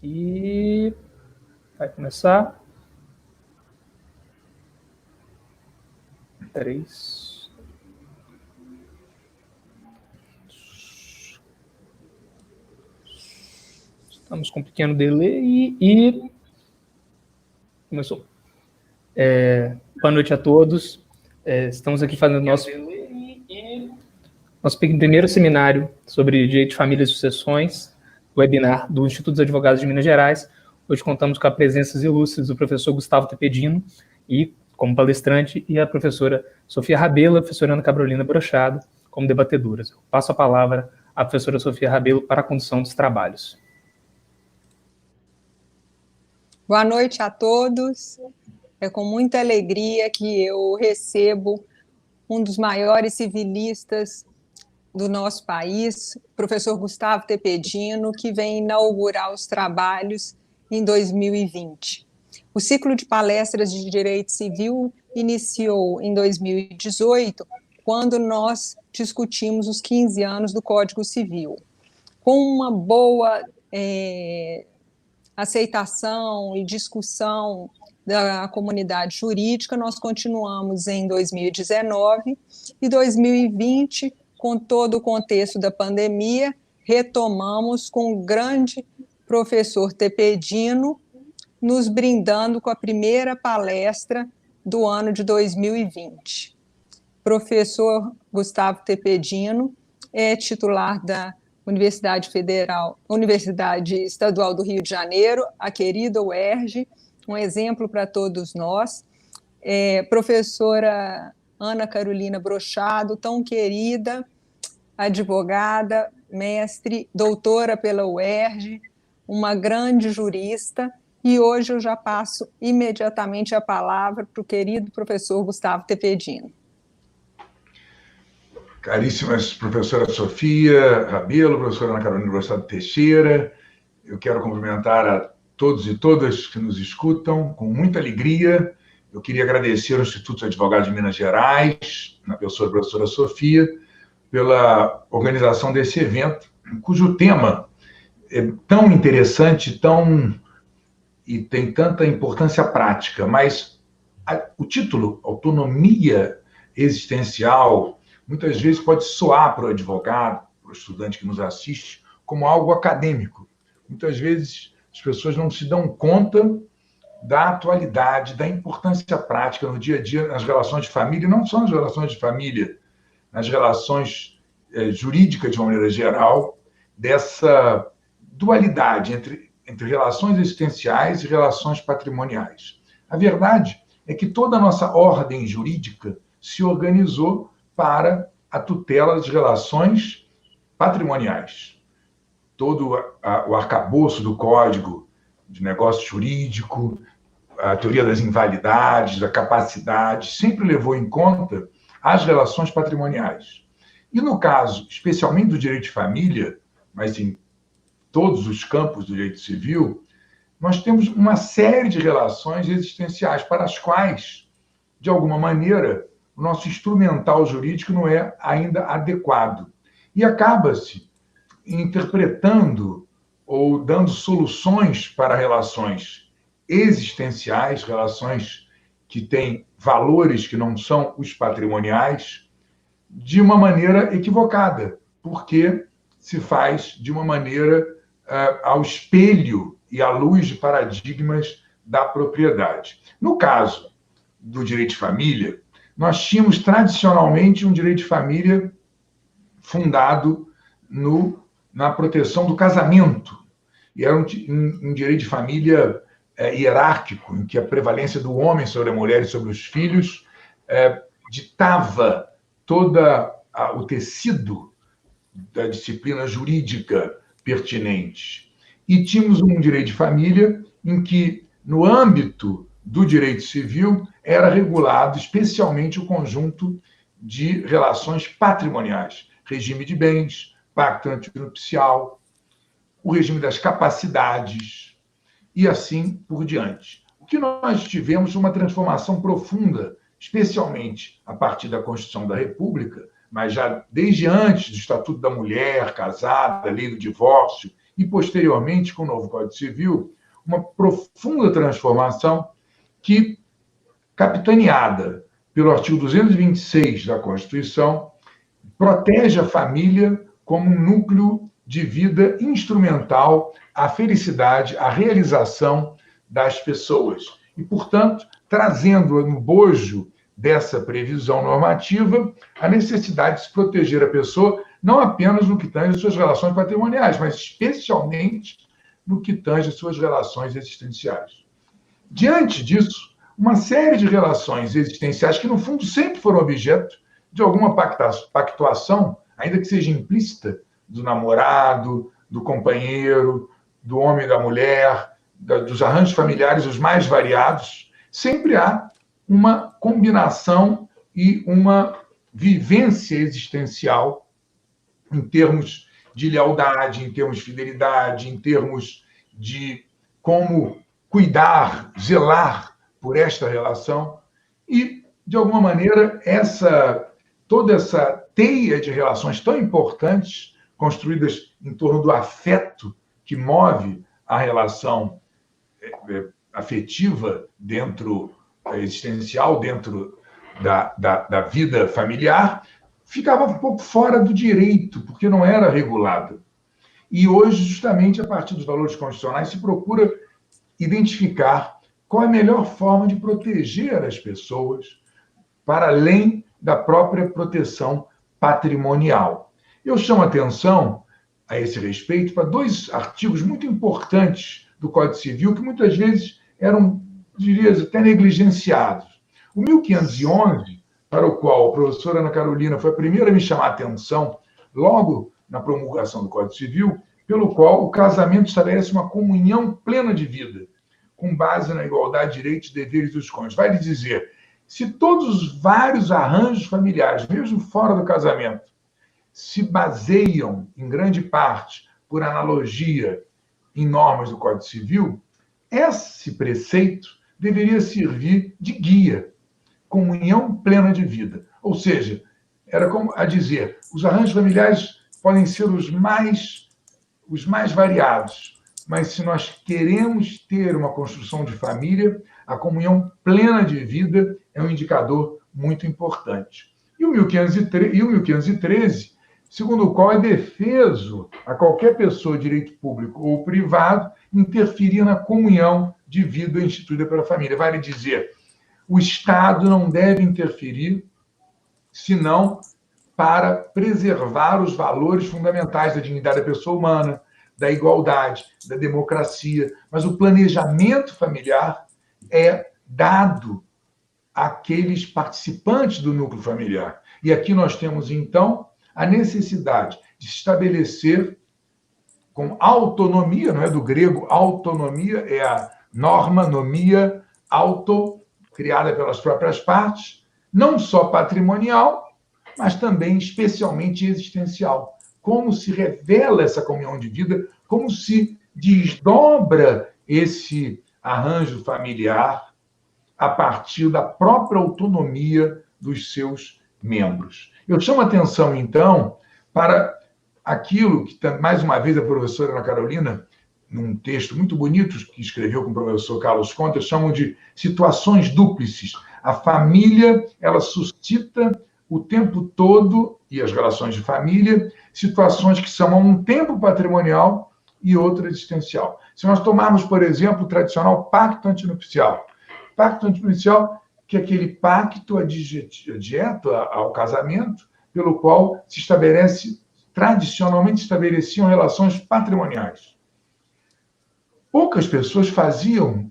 E vai começar. 3. Estamos com um pequeno delay e começou. Boa noite a todos. Estamos aqui fazendo nosso primeiro seminário sobre Direito de Família e Sucessões, webinar do Instituto dos Advogados de Minas Gerais. Hoje contamos com a presença ilustres do professor Gustavo Tepedino e, como palestrante, e a professora Sofia Rabelo, a professora Ana Carolina Brochado, como debatedoras. Eu passo a palavra à professora Sofia Rabelo para a condução dos trabalhos. Boa noite a todos. É com muita alegria que eu recebo um dos maiores civilistas do nosso país, professor Gustavo Tepedino, que vem inaugurar os trabalhos em 2020. O ciclo de palestras de Direito Civil iniciou em 2018, quando nós discutimos os 15 anos do Código Civil. Com uma boa aceitação e discussão da comunidade jurídica, nós continuamos em 2019 e 2020, com todo o contexto da pandemia, retomamos com o grande professor Tepedino, nos brindando com a primeira palestra do ano de 2020. Professor Gustavo Tepedino é titular da Universidade Estadual do Rio de Janeiro, a querida UERJ, um exemplo para todos nós. Professora Ana Carolina Brochado, tão querida, advogada, mestre, doutora pela UERJ, uma grande jurista, e hoje eu já passo imediatamente a palavra para o querido professor Gustavo Tepedino. Caríssimas professora Sofia Rabelo, professora Ana Carolina Brochado Teixeira, eu quero cumprimentar a todos e todas que nos escutam com muita alegria. Eu queria agradecer ao Instituto dos Advogados de Minas Gerais, na pessoa da professora Sofia, pela organização desse evento, cujo tema é tão interessante, e tem tanta importância prática, mas o título, autonomia existencial, muitas vezes pode soar para o advogado, para o estudante que nos assiste, como algo acadêmico. Muitas vezes as pessoas não se dão conta da atualidade, da importância prática no dia a dia, nas relações de família, não só nas relações de família, nas relações jurídicas de uma maneira geral, dessa dualidade entre relações existenciais e relações patrimoniais. A verdade é que toda a nossa ordem jurídica se organizou para a tutela das relações patrimoniais. Todo o arcabouço do Código de Negócio Jurídico, a teoria das invalidades, da capacidade, sempre levou em conta as relações patrimoniais. E no caso, especialmente do direito de família, mas em todos os campos do direito civil, nós temos uma série de relações existenciais para as quais, de alguma maneira, o nosso instrumental jurídico não é ainda adequado. E acaba-se interpretando ou dando soluções para relações existenciais, relações que têm valores que não são os patrimoniais, de uma maneira equivocada, porque se faz de uma maneira ao espelho e à luz de paradigmas da propriedade. No caso do direito de família, nós tínhamos tradicionalmente um direito de família fundado na proteção do casamento. E era um direito de família hierárquico, em que a prevalência do homem sobre a mulher e sobre os filhos ditava todo o tecido da disciplina jurídica pertinente. E tínhamos um direito de família em que, no âmbito do direito civil, era regulado especialmente o conjunto de relações patrimoniais, regime de bens, pacto antinupcial, o regime das capacidades e assim por diante. O que nós tivemos uma transformação profunda, especialmente a partir da Constituição da República, mas já desde antes do Estatuto da Mulher, casada, lei do divórcio e, posteriormente, com o novo Código Civil, uma profunda transformação que, capitaneada pelo artigo 226 da Constituição, protege a família como um núcleo de vida instrumental à felicidade, à realização das pessoas. E, portanto, trazendo no bojo dessa previsão normativa a necessidade de se proteger a pessoa, não apenas no que tange às suas relações patrimoniais, mas especialmente no que tange às suas relações existenciais. Diante disso, uma série de relações existenciais que, no fundo, sempre foram objeto de alguma pactuação, ainda que seja implícita, do namorado, do companheiro, do homem e da mulher, dos arranjos familiares os mais variados, sempre há uma combinação e uma vivência existencial em termos de lealdade, em termos de fidelidade, em termos de como cuidar, zelar por esta relação. E, de alguma maneira, toda essa teia de relações tão importantes, construídas em torno do afeto que move a relação afetiva existencial dentro da vida familiar, ficava um pouco fora do direito, porque não era regulada. E hoje, justamente a partir dos valores constitucionais, se procura identificar qual é a melhor forma de proteger as pessoas para além da própria proteção patrimonial. Eu chamo a atenção, a esse respeito, para dois artigos muito importantes do Código Civil, que muitas vezes eram, diria, até negligenciados. O 1511, para o qual a professora Ana Carolina foi a primeira a me chamar a atenção, logo na promulgação do Código Civil, pelo qual o casamento estabelece uma comunhão plena de vida, com base na igualdade de direitos e deveres dos cônjuges. Vai lhe dizer, se todos os vários arranjos familiares, mesmo fora do casamento, se baseiam, em grande parte, por analogia em normas do Código Civil, esse preceito deveria servir de guia, comunhão plena de vida. Ou seja, era como a dizer, os arranjos familiares podem ser os mais variados, mas se nós queremos ter uma construção de família, a comunhão plena de vida é um indicador muito importante. E o 1513, segundo o qual é defeso a qualquer pessoa, direito público ou privado, interferir na comunhão de vida instituída pela família. Vale dizer, o Estado não deve interferir, senão para preservar os valores fundamentais da dignidade da pessoa humana, da igualdade, da democracia. Mas o planejamento familiar é dado àqueles participantes do núcleo familiar. E aqui nós temos, então, a necessidade de estabelecer com autonomia, não é do grego autonomia, é a norma, nomia, auto, criada pelas próprias partes, não só patrimonial, mas também especialmente existencial. Como se revela essa comunhão de vida, como se desdobra esse arranjo familiar a partir da própria autonomia dos seus membros. Eu chamo a atenção, então, para aquilo que, mais uma vez, a professora Ana Carolina, num texto muito bonito que escreveu com o professor Carlos Conte, chamam de situações dúplices. A família, ela suscita o tempo todo, e as relações de família, situações que são a um tempo patrimonial e outra existencial. Se nós tomarmos, por exemplo, o tradicional pacto antinupcial. Pacto antinupcial, que é aquele pacto adjeto ao casamento, pelo qual se estabelece, tradicionalmente estabeleciam relações patrimoniais. Poucas pessoas faziam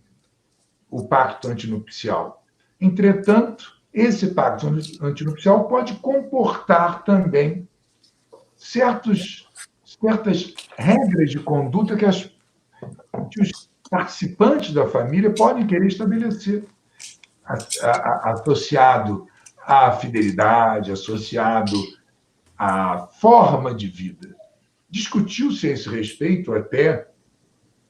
o pacto antinupcial. Entretanto, esse pacto antinupcial pode comportar também certas regras de conduta que os participantes da família podem querer estabelecer, associado à fidelidade, associado à forma de vida. Discutiu-se a esse respeito até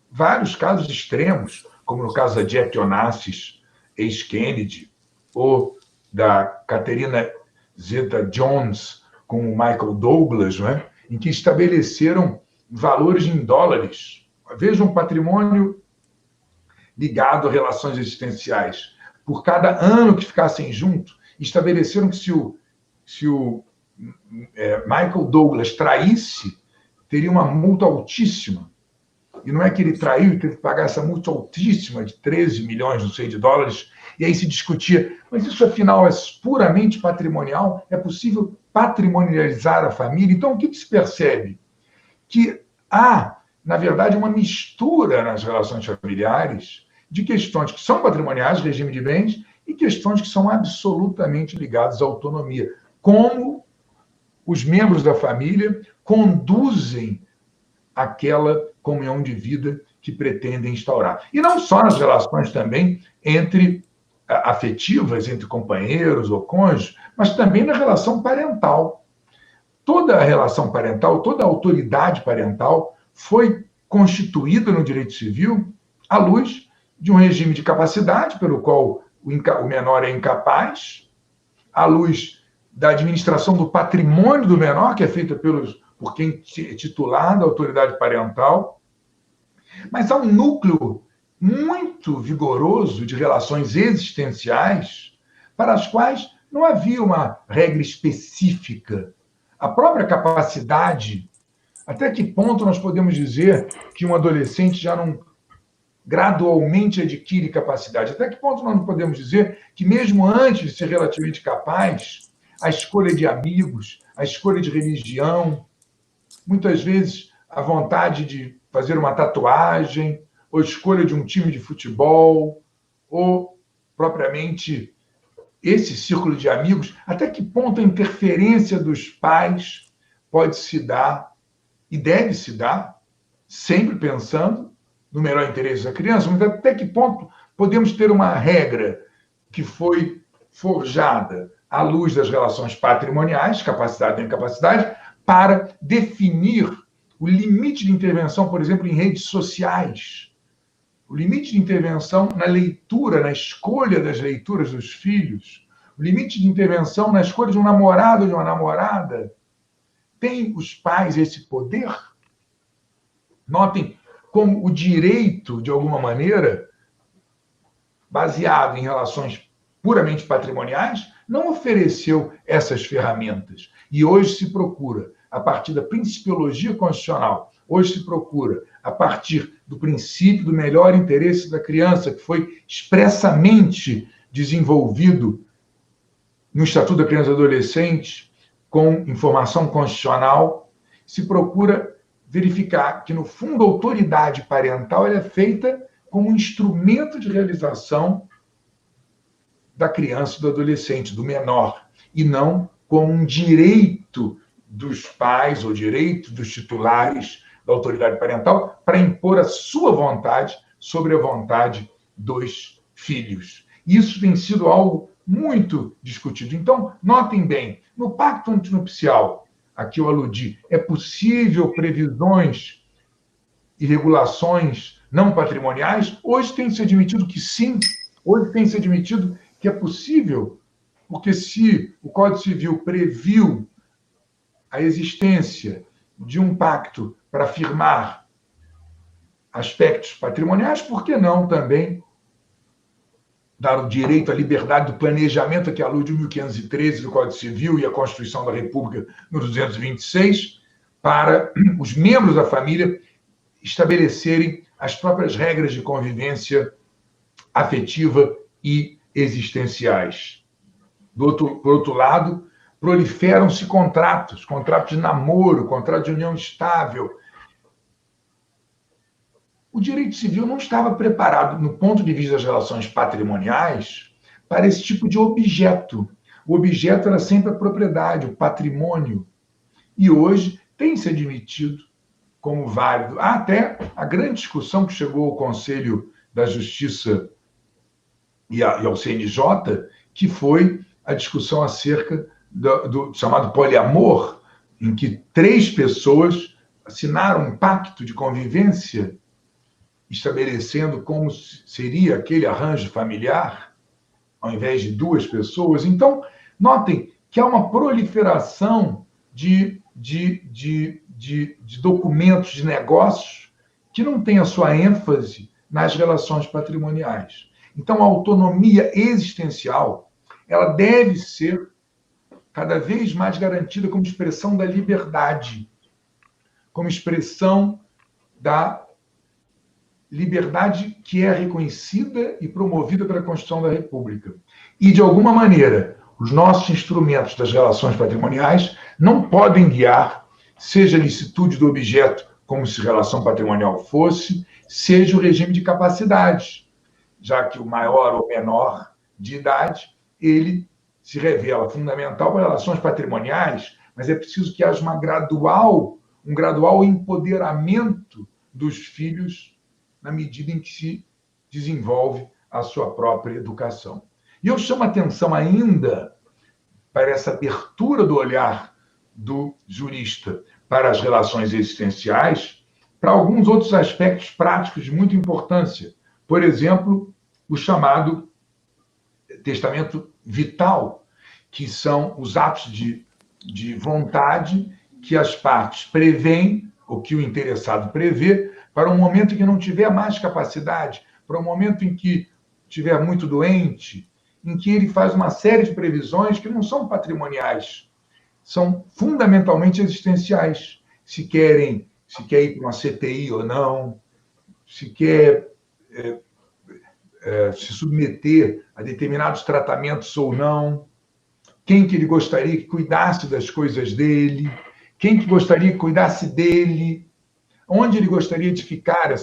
vários casos extremos, como no caso da Jackie Onassis, ex-Kennedy, ou da Catherine Zeta-Jones com o Michael Douglas, não é? Em que estabeleceram valores em dólares. Veja um patrimônio ligado a relações existenciais. Por cada ano que ficassem juntos, estabeleceram que se o Michael Douglas traísse, teria uma multa altíssima. E não é que ele traiu e teve que pagar essa multa altíssima de 13 milhões, não sei, de dólares, e aí se discutia, mas isso afinal é puramente patrimonial? É possível patrimonializar a família? Então, o que se percebe? Que há, na verdade, uma mistura nas relações familiares de questões que são patrimoniais, regime de bens, e questões que são absolutamente ligadas à autonomia. Como os membros da família conduzem aquela comunhão de vida que pretendem instaurar. E não só nas relações também entre afetivas, entre companheiros ou cônjuges, mas também na relação parental. Toda a relação parental, toda a autoridade parental foi constituída no direito civil à luz de um regime de capacidade, pelo qual o menor é incapaz, à luz da administração do patrimônio do menor, que é feita por quem é titular da autoridade parental, mas há um núcleo muito vigoroso de relações existenciais para as quais não havia uma regra específica. A própria capacidade, até que ponto nós podemos dizer que um adolescente já não gradualmente adquire capacidade? Até que ponto nós não podemos dizer que mesmo antes de ser relativamente capaz, a escolha de amigos, a escolha de religião, muitas vezes a vontade de fazer uma tatuagem, ou escolha de um time de futebol, ou propriamente esse círculo de amigos, até que ponto a interferência dos pais pode se dar e deve se dar, sempre pensando no melhor interesse da criança, mas até que ponto podemos ter uma regra que foi forjada à luz das relações patrimoniais, capacidade e incapacidade, para definir o limite de intervenção, por exemplo, em redes sociais, o limite de intervenção na leitura, na escolha das leituras dos filhos, o limite de intervenção na escolha de um namorado ou de uma namorada. Tem os pais esse poder? Notem como o direito, de alguma maneira, baseado em relações puramente patrimoniais, não ofereceu essas ferramentas. E hoje se procura, a partir da principiologia constitucional, hoje se procura, a partir do princípio do melhor interesse da criança, que foi expressamente desenvolvido no Estatuto da Criança e do Adolescente, com informação constitucional, se procura verificar que, no fundo, a autoridade parental ela é feita como um instrumento de realização da criança e do adolescente, do menor, e não como um direito dos pais ou direito dos titulares da autoridade parental para impor a sua vontade sobre a vontade dos filhos. Isso tem sido algo muito discutido. Então, notem bem, no pacto antinupcial, a que eu aludi, é possível previsões e regulações não patrimoniais? Hoje tem se admitido que sim, hoje tem se admitido que é possível, porque se o Código Civil previu a existência de um pacto para firmar aspectos patrimoniais, por que não também dar o direito à liberdade do planejamento, que é a luz de 1513 do Código Civil e a Constituição da República no 226, para os membros da família estabelecerem as próprias regras de convivência afetiva e existenciais. Por outro lado, proliferam-se contratos de namoro, contratos de união estável. O direito civil não estava preparado, no ponto de vista das relações patrimoniais, para esse tipo de objeto. O objeto era sempre a propriedade, o patrimônio. E hoje tem se admitido como válido. Há até a grande discussão que chegou ao Conselho da Justiça e ao CNJ, que foi a discussão acerca do chamado poliamor, em que 3 pessoas assinaram um pacto de convivência estabelecendo como seria aquele arranjo familiar, ao invés de 2 pessoas. Então, notem que há uma proliferação de de documentos, de negócios, que não tem a sua ênfase nas relações patrimoniais. Então, a autonomia existencial, ela deve ser cada vez mais garantida como expressão da liberdade, como expressão da liberdade que é reconhecida e promovida pela Constituição da República. E, de alguma maneira, os nossos instrumentos das relações patrimoniais não podem guiar, seja a licitude do objeto, como se relação patrimonial fosse, seja o regime de capacidade, já que o maior ou menor de idade, ele se revela fundamental para relações patrimoniais, mas é preciso que haja um gradual empoderamento dos filhos na medida em que se desenvolve a sua própria educação. E eu chamo a atenção ainda para essa abertura do olhar do jurista para as relações existenciais, para alguns outros aspectos práticos de muita importância. Por exemplo, o chamado testamento vital, que são os atos de vontade que as partes prevêem, ou que o interessado prevê, para um momento em que não tiver mais capacidade, para um momento em que estiver muito doente, em que ele faz uma série de previsões que não são patrimoniais, são fundamentalmente existenciais. Se quer ir para uma CTI ou não, se quer se submeter a determinados tratamentos ou não, quem que ele gostaria que cuidasse das coisas dele, quem que gostaria que cuidasse dele, onde ele gostaria de ficar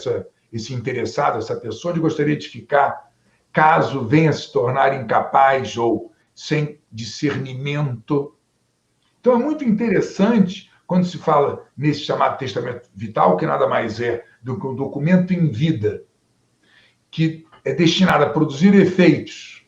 esse interessado, essa pessoa, onde gostaria de ficar caso venha se tornar incapaz ou sem discernimento. Então, é muito interessante quando se fala nesse chamado testamento vital, que nada mais é do que um documento em vida, que é destinado a produzir efeitos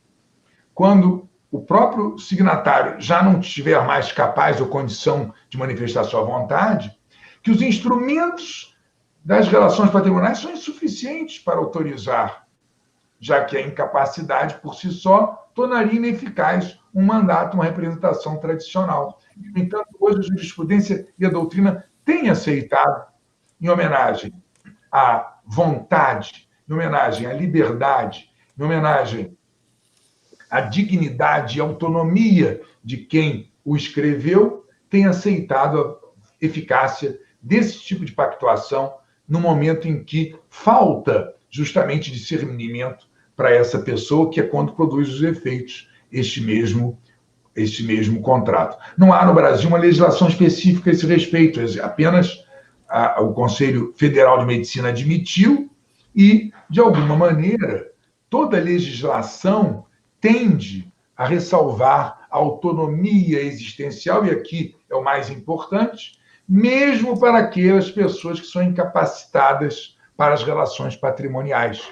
quando o próprio signatário já não estiver mais capaz ou condição de manifestar sua vontade, que os instrumentos das relações patrimoniais são insuficientes para autorizar, já que a incapacidade por si só tornaria ineficaz um mandato, uma representação tradicional. No entanto, hoje a jurisprudência e a doutrina têm aceitado, em homenagem à vontade, em homenagem à liberdade, em homenagem à dignidade e autonomia de quem o escreveu, tem aceitado a eficácia desse tipo de pactuação no momento em que falta justamente discernimento para essa pessoa, que é quando produz os efeitos este mesmo contrato. Não há no Brasil uma legislação específica a esse respeito, apenas o Conselho Federal de Medicina admitiu e, de alguma maneira, toda legislação tende a ressalvar a autonomia existencial, e aqui é o mais importante, mesmo para aquelas pessoas que são incapacitadas para as relações patrimoniais.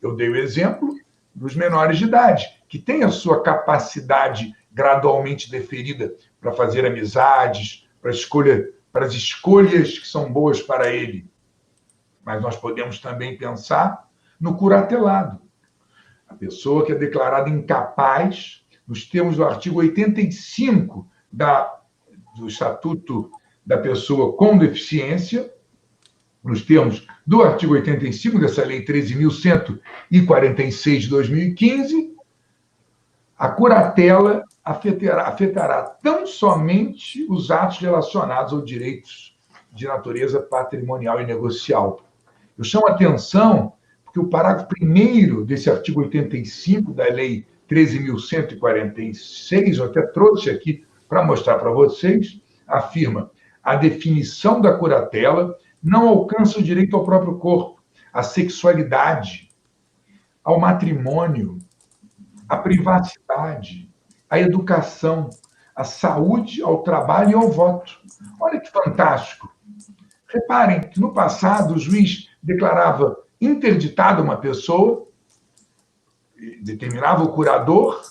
Eu dei o exemplo dos menores de idade, que têm a sua capacidade gradualmente deferida para fazer amizades, para as escolhas que são boas para ele. Mas nós podemos também pensar no curatelado. A pessoa que é declarada incapaz, nos termos do artigo 85 do Estatuto da Pessoa com Deficiência, nos termos do artigo 85 dessa Lei 13.146 de 2015, a curatela afetará tão somente os atos relacionados aos direitos de natureza patrimonial e negocial. Eu chamo a atenção porque o parágrafo 1º desse artigo 85 da Lei 13.146, eu até trouxe aqui para mostrar para vocês, afirma: a definição da curatela não alcança o direito ao próprio corpo, à sexualidade, ao matrimônio, à privacidade, à educação, à saúde, ao trabalho e ao voto. Olha que fantástico! Reparem que no passado o juiz declarava interditada uma pessoa, determinava o curador,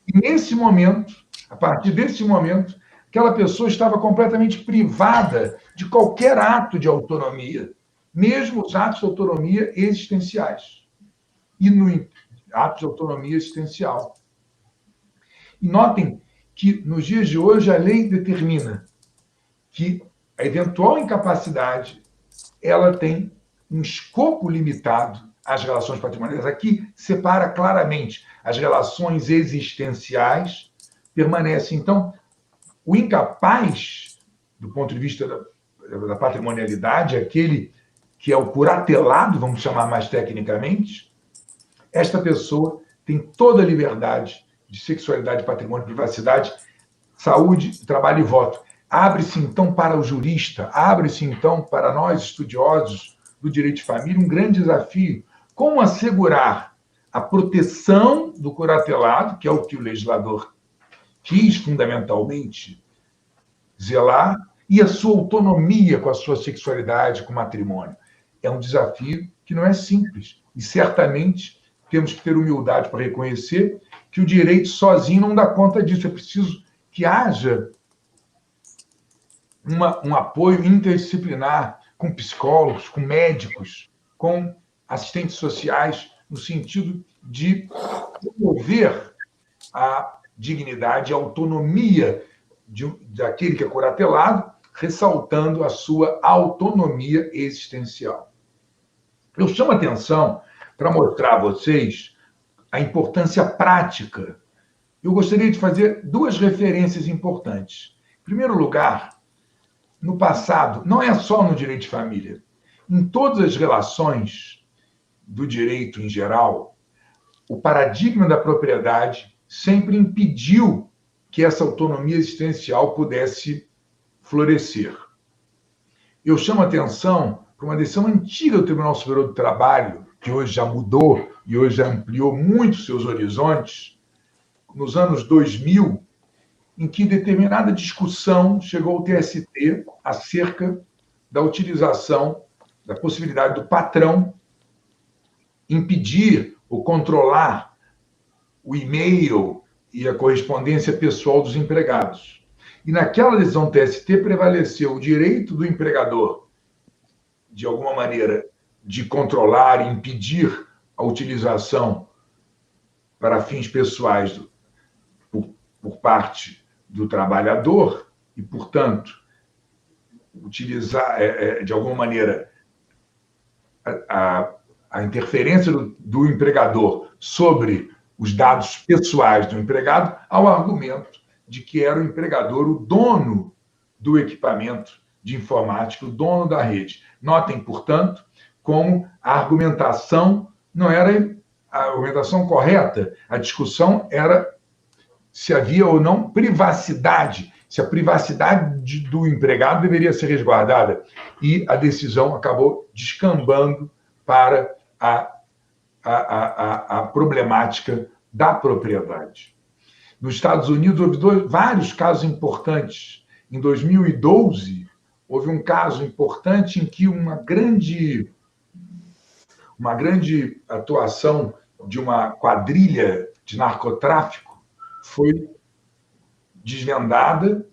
e nesse momento, a partir desse momento, aquela pessoa estava completamente privada de qualquer ato de autonomia, mesmo os atos de autonomia existenciais. E no atos de autonomia existencial. E notem que, nos dias de hoje, a lei determina que a eventual incapacidade, ela tem um escopo limitado às relações patrimoniais. Aqui separa claramente as relações existenciais, permanece. Então, o incapaz, do ponto de vista da patrimonialidade, aquele que é o curatelado, vamos chamar mais tecnicamente, esta pessoa tem toda a liberdade de sexualidade, patrimônio, privacidade, saúde, trabalho e voto. Abre-se, então, para o jurista, abre-se, então, para nós, estudiosos do direito de família, um grande desafio. Como assegurar a proteção do curatelado, que é o que o legislador quis, fundamentalmente, zelar, e a sua autonomia com a sua sexualidade, com o matrimônio. É um desafio que não é simples. E, certamente, temos que ter humildade para reconhecer que o direito sozinho não dá conta disso. É preciso que haja um apoio interdisciplinar com psicólogos, com médicos, com assistentes sociais, no sentido de promover a dignidade e a autonomia daquele que é curatelado, ressaltando a sua autonomia existencial. Eu chamo a atenção para mostrar a vocês a importância prática. Eu gostaria de fazer duas referências importantes. Em primeiro lugar, no passado, não é só no direito de família, em todas as relações do direito em geral, o paradigma da propriedade sempre impediu que essa autonomia existencial pudesse florescer. Eu chamo a atenção para uma decisão antiga do Tribunal Superior do Trabalho, que hoje já mudou e hoje já ampliou muito seus horizontes, nos anos 2000, em que determinada discussão chegou ao TST acerca da utilização, da possibilidade do patrão impedir ou controlar o e-mail e a correspondência pessoal dos empregados. E naquela decisão do TST prevaleceu o direito do empregador, de alguma maneira, de controlar e impedir a utilização para fins pessoais por parte do trabalhador e, portanto, utilizar, de alguma maneira, a interferência do empregador sobre os dados pessoais do empregado, ao argumento de que era o empregador o dono do equipamento de informática, o dono da rede. Notem, portanto, como a argumentação não era a argumentação correta. A discussão era se havia ou não privacidade, se a privacidade do empregado deveria ser resguardada. E a decisão acabou descambando para a problemática da propriedade. Nos Estados Unidos, houve vários casos importantes. Em 2012, houve um caso importante em que uma grande atuação de uma quadrilha de narcotráfico foi desvendada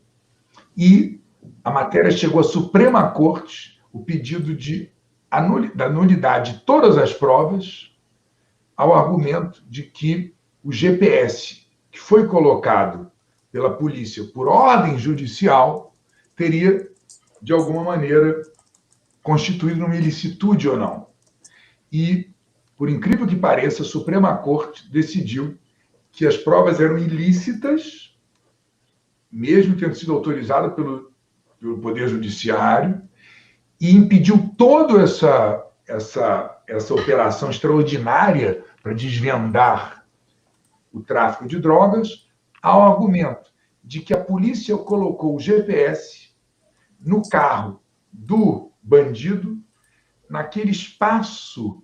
e a matéria chegou à Suprema Corte, o pedido da nulidade de todas as provas, ao argumento de que o GPS, que foi colocado pela polícia por ordem judicial, teria, de alguma maneira, constituído uma ilicitude ou não. E, por incrível que pareça, a Suprema Corte decidiu que as provas eram ilícitas, mesmo tendo sido autorizada pelo Poder Judiciário, e impediu toda essa operação extraordinária para desvendar o tráfico de drogas, ao argumento de que a polícia colocou o GPS no carro do bandido, naquele espaço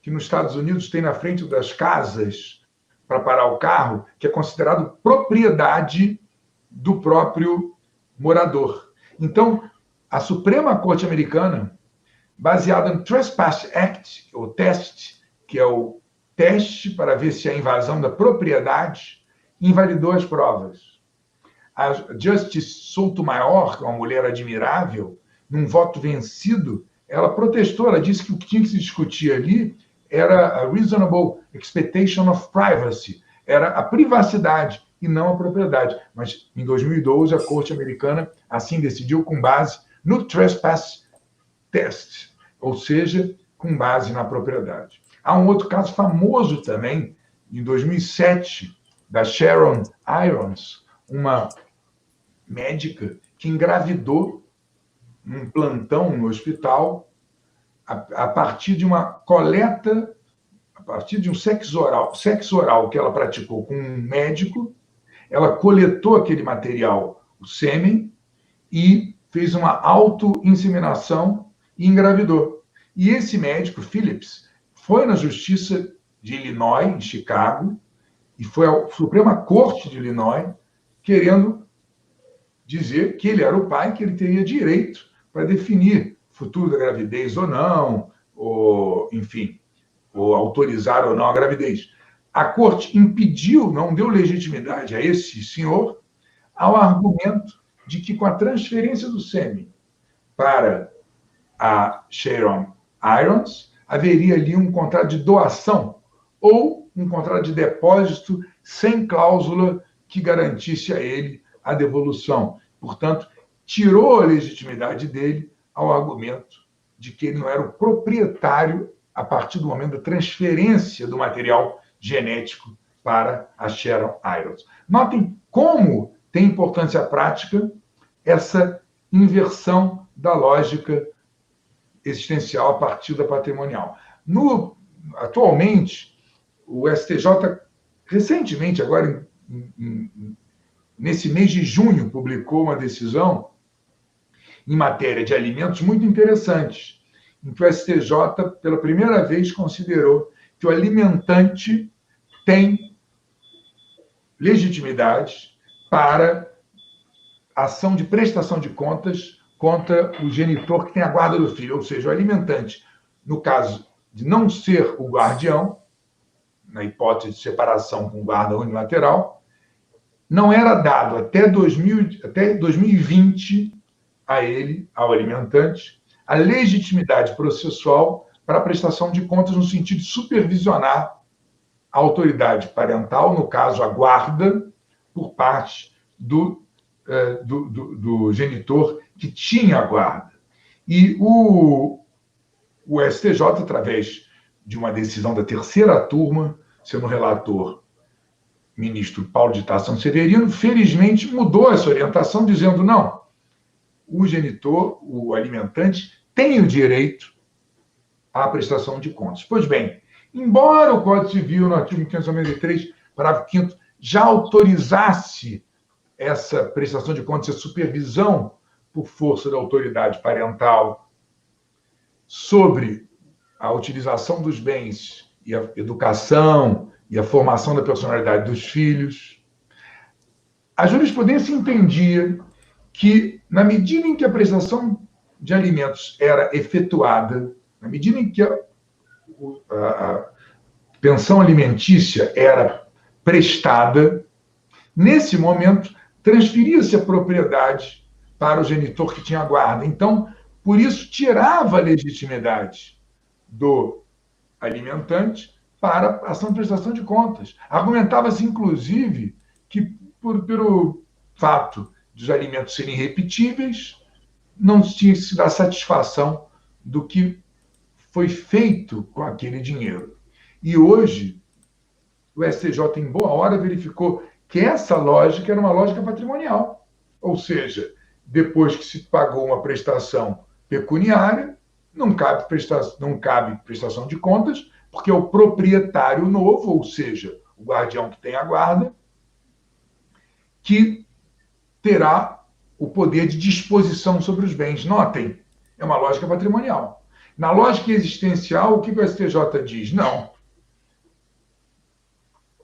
que nos Estados Unidos tem na frente das casas para parar o carro, que é considerado propriedade do próprio morador. Então, a Suprema Corte Americana, baseada no Trespass Act, o TEST, que é o teste para ver se há invasão da propriedade, invalidou as provas. A Justice Sotomayor, que é uma mulher admirável, num voto vencido, ela protestou, ela disse que o que tinha que se discutir ali era a reasonable expectation of privacy, era a privacidade e não a propriedade. Mas, em 2012, a Corte Americana assim decidiu com base no trespass test, ou seja, com base na propriedade. Há um outro caso famoso também, em 2007, da Sharon Irons, uma médica que engravidou num plantão no hospital a partir de uma coleta, a partir de um sexo oral que ela praticou com um médico. Ela coletou aquele material, o sêmen, e fez uma autoinseminação e engravidou. E esse médico, Phillips, foi na Justiça de Illinois, em Chicago, e foi à Suprema Corte de Illinois, querendo dizer que ele era o pai, que ele teria direito para definir o futuro da gravidez ou não, ou, enfim, ou autorizar ou não a gravidez. A Corte impediu, não deu legitimidade a esse senhor, ao argumento de que, com a transferência do sêmen para a Sharon Irons, haveria ali um contrato de doação ou um contrato de depósito sem cláusula que garantisse a ele a devolução. Portanto, tirou a legitimidade dele ao argumento de que ele não era o proprietário a partir do momento da transferência do material genético para a Sharon Irons. Notem como tem importância prática essa inversão da lógica existencial a partir da patrimonial. Atualmente, o STJ, recentemente, agora nesse mês de junho, publicou uma decisão em matéria de alimentos muito interessante, em que o STJ, pela primeira vez, considerou que o alimentante tem legitimidade para ação de prestação de contas contra o genitor que tem a guarda do filho, ou seja, o alimentante, no caso de não ser o guardião, na hipótese de separação com guarda unilateral, não era dado até 2020 a ele, ao alimentante, a legitimidade processual para a prestação de contas no sentido de supervisionar a autoridade parental, no caso, a guarda, por parte do genitor que tinha a guarda. E o STJ, através de uma decisão da terceira turma, sendo relator ministro Paulo de Tarso Severino, felizmente mudou essa orientação, dizendo não, o genitor, o alimentante, tem o direito à prestação de contas. Pois bem, embora o Código Civil, no artigo 593, parágrafo 5º, já autorizasse essa prestação de contas, essa supervisão por força da autoridade parental sobre a utilização dos bens e a educação e a formação da personalidade dos filhos, a jurisprudência entendia que, na medida em que a prestação de alimentos era efetuada, na medida em que a pensão alimentícia era prestada, nesse momento, transferia-se a propriedade para o genitor que tinha a guarda. Então, por isso, tirava a legitimidade do alimentante para a ação de prestação de contas. Argumentava-se, inclusive, que, pelo fato dos alimentos serem irrepetíveis, não tinha que se dar satisfação do que foi feito com aquele dinheiro. E hoje, o STJ, em boa hora, verificou que essa lógica era uma lógica patrimonial. Ou seja, depois que se pagou uma prestação pecuniária, não cabe prestação de contas, porque é o proprietário novo, ou seja, o guardião que tem a guarda, que terá o poder de disposição sobre os bens. Notem, é uma lógica patrimonial. Na lógica existencial, o que o STJ diz? Não.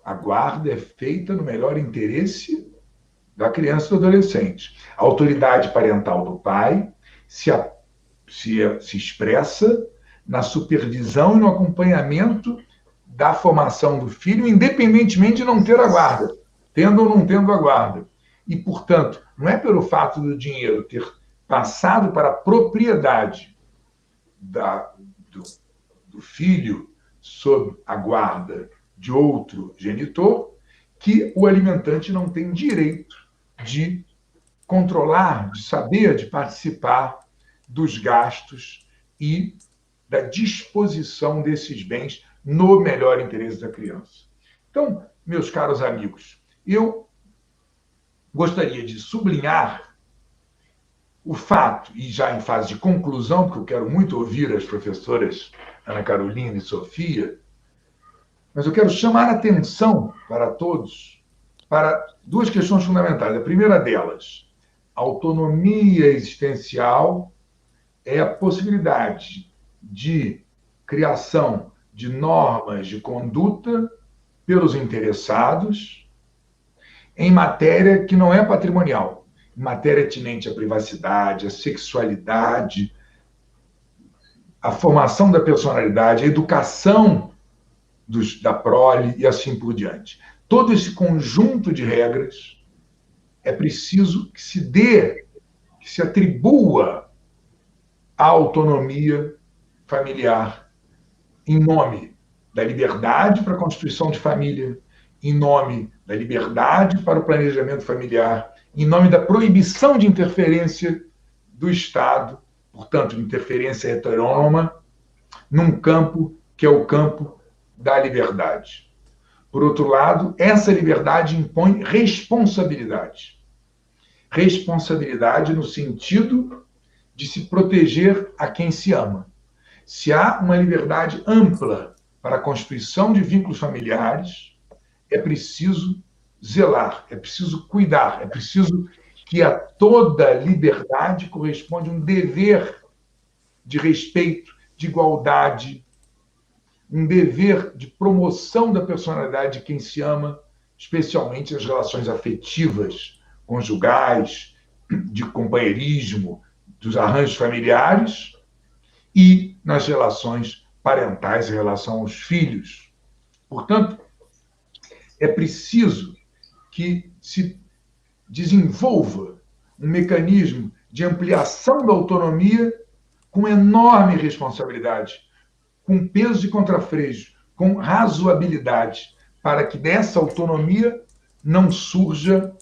A guarda é feita no melhor interesse da criança e do adolescente. A autoridade parental do pai se expressa na supervisão e no acompanhamento da formação do filho, independentemente de não ter a guarda, tendo ou não tendo a guarda. E, portanto, não é pelo fato do dinheiro ter passado para a propriedade do filho sob a guarda de outro genitor, que o alimentante não tem direito de controlar, de saber, de participar dos gastos e da disposição desses bens no melhor interesse da criança. Então, meus caros amigos, eu gostaria de sublinhar o fato, e já em fase de conclusão, porque eu quero muito ouvir as professoras Ana Carolina e Sofia, mas eu quero chamar a atenção para todos para duas questões fundamentais. A primeira delas, a autonomia existencial é a possibilidade de criação de normas de conduta pelos interessados em matéria que não é patrimonial, em matéria tinente à privacidade, à sexualidade, à formação da personalidade, à educação da prole e assim por diante. Todo esse conjunto de regras é preciso que se dê, que se atribua à autonomia familiar em nome da liberdade para a constituição de família, em nome da liberdade para o planejamento familiar, em nome da proibição de interferência do Estado, portanto, de interferência heterônoma, num campo que é o campo da liberdade. Por outro lado, essa liberdade impõe responsabilidade. Responsabilidade no sentido de se proteger a quem se ama. Se há uma liberdade ampla para a constituição de vínculos familiares, é preciso zelar, é preciso cuidar, é preciso que a toda liberdade corresponde um dever de respeito, de igualdade, um dever de promoção da personalidade de quem se ama, especialmente as relações afetivas, conjugais, de companheirismo, dos arranjos familiares e nas relações parentais em relação aos filhos. Portanto, é preciso que se desenvolva um mecanismo de ampliação da autonomia com enorme responsabilidade, com peso e contrafreio, com razoabilidade, para que dessa autonomia não surja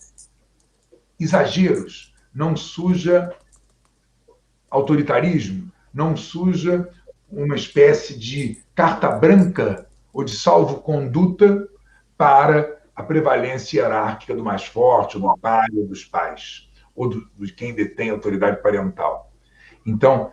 exageros, não surja autoritarismo, não surja uma espécie de carta branca ou de salvo-conduta para a prevalência hierárquica do mais forte, ou do pai, ou dos pais, ou de quem detém autoridade parental. Então,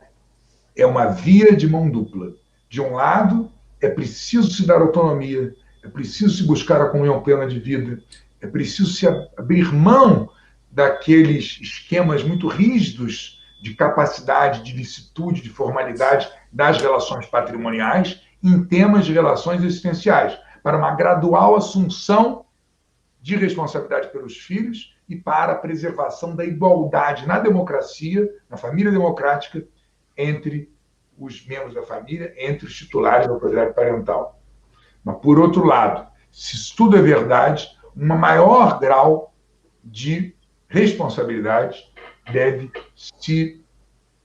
é uma via de mão dupla. De um lado, é preciso se dar autonomia, é preciso se buscar a comunhão plena de vida, é preciso se abrir mão daqueles esquemas muito rígidos de capacidade, de licitude, de formalidade das relações patrimoniais em temas de relações existenciais, para uma gradual assunção de responsabilidade pelos filhos e para a preservação da igualdade na democracia, na família democrática, entre os membros da família, entre os titulares da autoridade parental. Mas, por outro lado, se isso tudo é verdade, um maior grau de responsabilidade deve se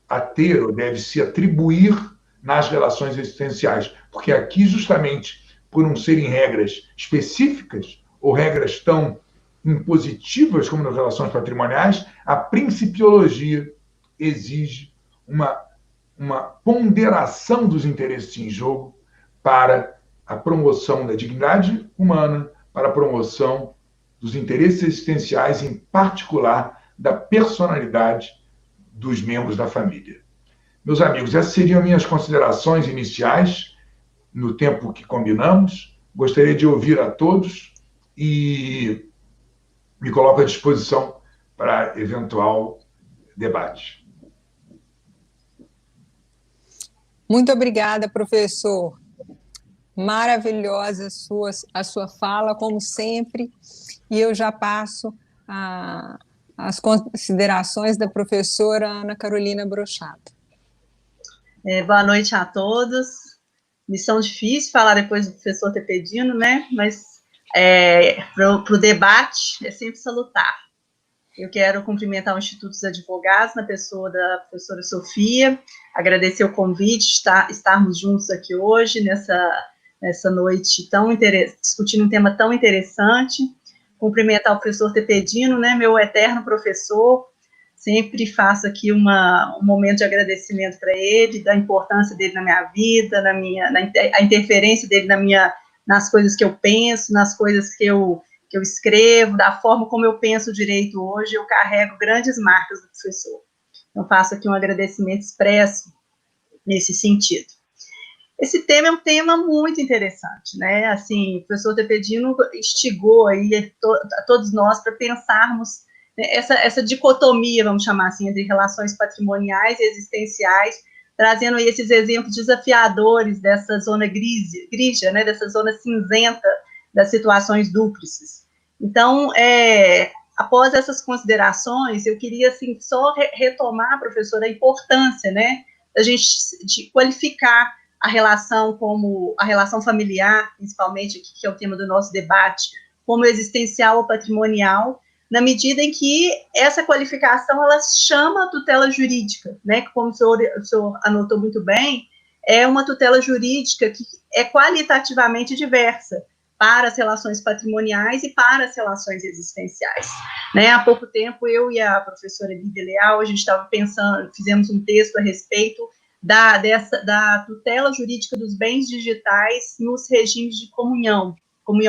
ater ou deve se atribuir nas relações existenciais, porque aqui, justamente, por não serem regras específicas ou regras tão impositivas como nas relações patrimoniais, a principiologia exige uma ponderação dos interesses em jogo para a promoção da dignidade humana, para a promoção dos interesses existenciais, em particular da personalidade dos membros da família. Meus amigos, essas seriam minhas considerações iniciais no tempo que combinamos. Gostaria de ouvir a todos e me coloco à disposição para eventual debate. Muito obrigada, professor. Maravilhosa a sua fala, como sempre. E eu já passo as considerações da professora Ana Carolina Brochato. Boa noite a todos. Missão difícil falar depois do professor Tepedino, né? Mas para o debate é sempre salutar. Eu quero cumprimentar o Instituto dos Advogados, na pessoa da professora Sofia, agradecer o convite, estarmos juntos aqui hoje, nessa noite discutindo um tema tão interessante. Cumprimentar o professor Tepedino, né, meu eterno professor, sempre faço aqui um momento de agradecimento para ele, da importância dele na minha vida, a interferência dele nas coisas que eu penso, nas coisas que eu escrevo, da forma como eu penso o direito hoje. Eu carrego grandes marcas do professor. Então, faço aqui um agradecimento expresso nesse sentido. Esse tema é um tema muito interessante, né? Assim, o professor Tepedino instigou aí a todos nós para pensarmos, né, essa dicotomia, vamos chamar assim, entre relações patrimoniais e existenciais, trazendo aí esses exemplos desafiadores dessa zona grija, né? Dessa zona cinzenta das situações dúplices. Então, após essas considerações, eu queria, assim, só retomar, professor, a importância, né, da gente de qualificar a relação como a relação familiar, principalmente, que é o tema do nosso debate, como existencial ou patrimonial, na medida em que essa qualificação, ela chama a tutela jurídica, né, que, como o senhor anotou muito bem, é uma tutela jurídica que é qualitativamente diversa para as relações patrimoniais e para as relações existenciais. Né, há pouco tempo, eu e a professora Lídia Leal, a gente estava pensando, fizemos um texto a respeito da tutela jurídica dos bens digitais nos regimes de comunhão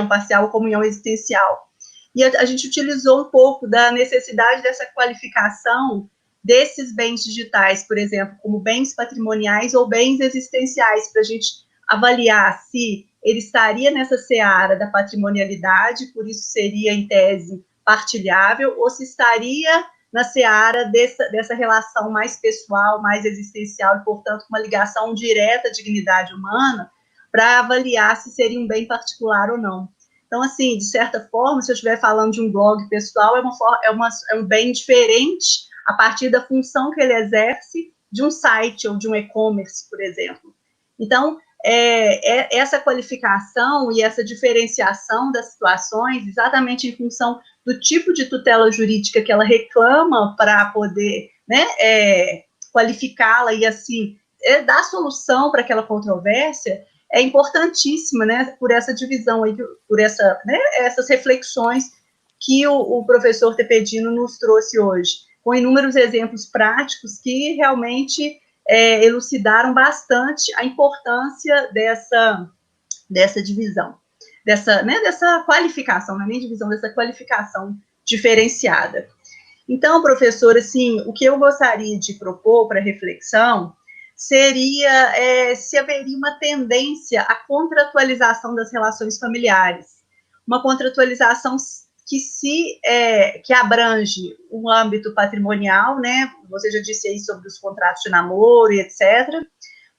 parcial ou comunhão existencial. E a gente utilizou um pouco da necessidade dessa qualificação desses bens digitais, por exemplo, como bens patrimoniais ou bens existenciais, para a gente avaliar se ele estaria nessa seara da patrimonialidade, por isso seria, em tese, partilhável, ou se estaria na seara dessa relação mais pessoal, mais existencial, e, portanto, uma ligação direta à dignidade humana, para avaliar se seria um bem particular ou não. Então, assim, de certa forma, se eu estiver falando de um blog pessoal, é um bem diferente a partir da função que ele exerce de um site ou de um e-commerce, por exemplo. Então, essa qualificação e essa diferenciação das situações, exatamente em função do tipo de tutela jurídica que ela reclama para poder, né, qualificá-la e, assim, dar solução para aquela controvérsia, é importantíssima, né, por essa divisão aí, por essas reflexões que o professor Tepedino nos trouxe hoje, com inúmeros exemplos práticos que realmente elucidaram bastante a importância dessa divisão, dessa qualificação, não é nem divisão, dessa qualificação diferenciada. Então, professor, assim, o que eu gostaria de propor para reflexão seria se haveria uma tendência à contratualização das relações familiares, uma contratualização que abrange o âmbito patrimonial, né? Você já disse aí sobre os contratos de namoro e etc.,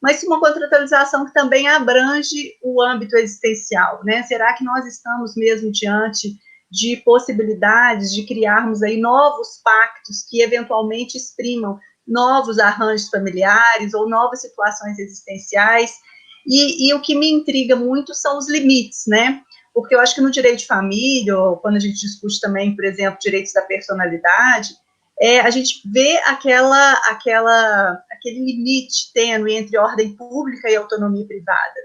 mas uma contratualização que também abrange o âmbito existencial, né? Será que nós estamos mesmo diante de possibilidades de criarmos aí novos pactos que eventualmente exprimam novos arranjos familiares ou novas situações existenciais? E o que me intriga muito são os limites, né? Porque eu acho que no direito de família, ou quando a gente discute também, por exemplo, direitos da personalidade, a gente vê aquele limite tênue entre ordem pública e autonomia privada.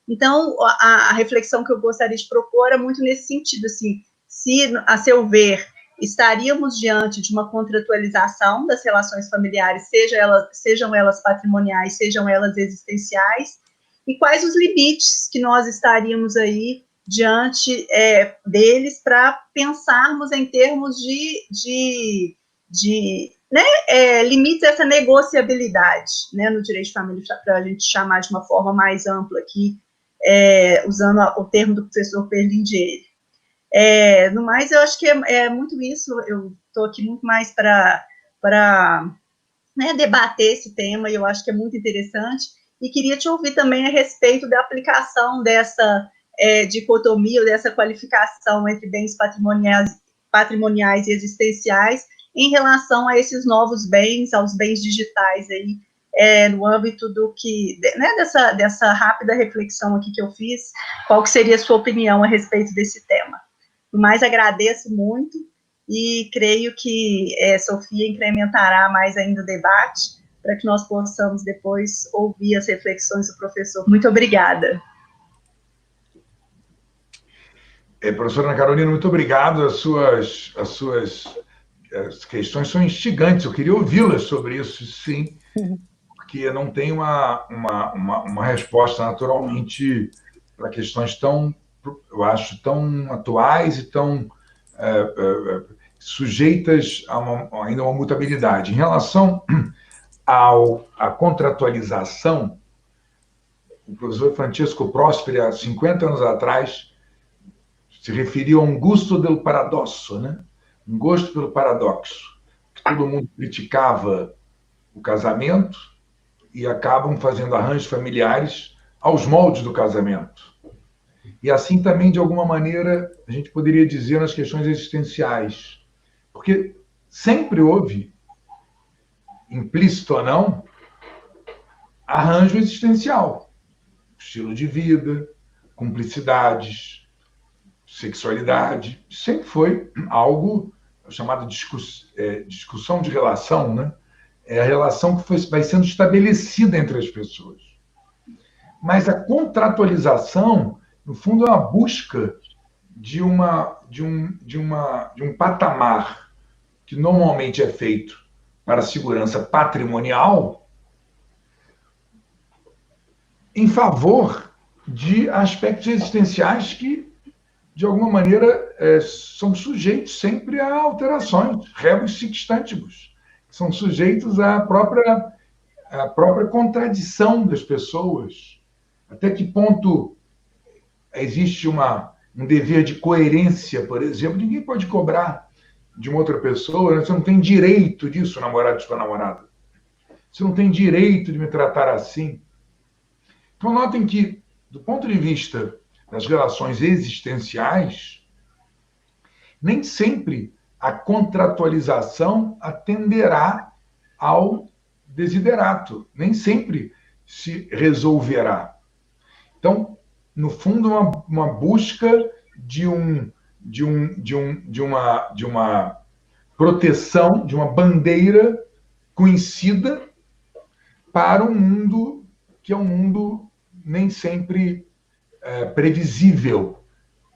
Então, a reflexão que eu gostaria de propor é muito nesse sentido, assim, se, a seu ver, estaríamos diante de uma contratualização das relações familiares, sejam elas patrimoniais, sejam elas existenciais, e quais os limites que nós estaríamos aí diante deles para pensarmos em termos de limites a essa negociabilidade, né, no direito de família, para a gente chamar de uma forma mais ampla aqui, usando o termo do professor Perlindieri. No mais, eu acho que é muito isso, eu estou aqui muito mais para debater esse tema, e eu acho que é muito interessante, e queria te ouvir também a respeito da aplicação dessa dicotomia, ou dessa qualificação entre bens patrimoniais e existenciais, em relação a esses novos bens, aos bens digitais aí, no âmbito dessa rápida reflexão aqui que eu fiz, qual que seria a sua opinião a respeito desse tema? Mas agradeço muito e creio que Sofia incrementará mais ainda o debate para que nós possamos depois ouvir as reflexões do professor. Muito obrigada. Professora Ana Carolina, muito obrigado. As suas as questões são instigantes, eu queria ouvi-las sobre isso, sim, porque não tem uma resposta naturalmente para questões tão, eu acho, tão atuais e tão sujeitas ainda a uma mutabilidade. Em relação à contratualização, o professor Francesco Prosperi, há 50 anos atrás, se referia a um gusto del paradosso, né? Um gosto pelo paradoxo, que todo mundo criticava o casamento e acabam fazendo arranjos familiares aos moldes do casamento. E assim também, de alguma maneira, a gente poderia dizer nas questões existenciais. Porque sempre houve, implícito ou não, arranjo existencial. Estilo de vida, cumplicidades, sexualidade. Sempre foi algo chamado discussão de relação, né? É a relação que vai sendo estabelecida entre as pessoas. Mas a contratualização, no fundo, é uma busca de um patamar que normalmente é feito para a segurança patrimonial em favor de aspectos existenciais que, de alguma maneira, são sujeitos sempre a alterações, rebus sic stantibus, são sujeitos à própria contradição das pessoas. Até que ponto existe um dever de coerência, por exemplo? Ninguém pode cobrar de uma outra pessoa, você não tem direito disso, namorado de sua namorada. Você não tem direito de me tratar assim. Então, notem que, do ponto de vista das relações existenciais, nem sempre a contratualização atenderá ao desiderato, nem sempre se resolverá. Então, no fundo, uma busca de uma proteção, de uma bandeira conhecida para um mundo que é um mundo nem sempre previsível